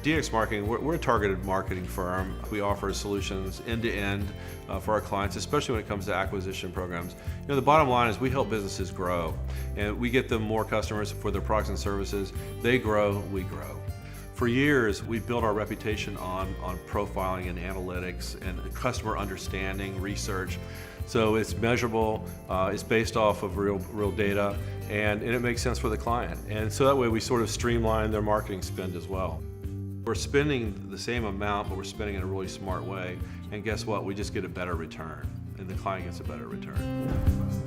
DX Marketing, we're a targeted marketing firm. We offer solutions end-to-end for our clients, especially when it comes to acquisition programs. You know, the bottom line is we help businesses grow, and we get them more customers for their products and services. They grow, we grow. For years, we've built our reputation on profiling and analytics and customer understanding, research. So it's measurable, it's based off of real data, and it makes sense for the client. And so that way we sort of streamline their marketing spend as well. We're spending the same amount, but we're spending it in a really smart way. And guess what? We just get a better return, and the client gets a better return.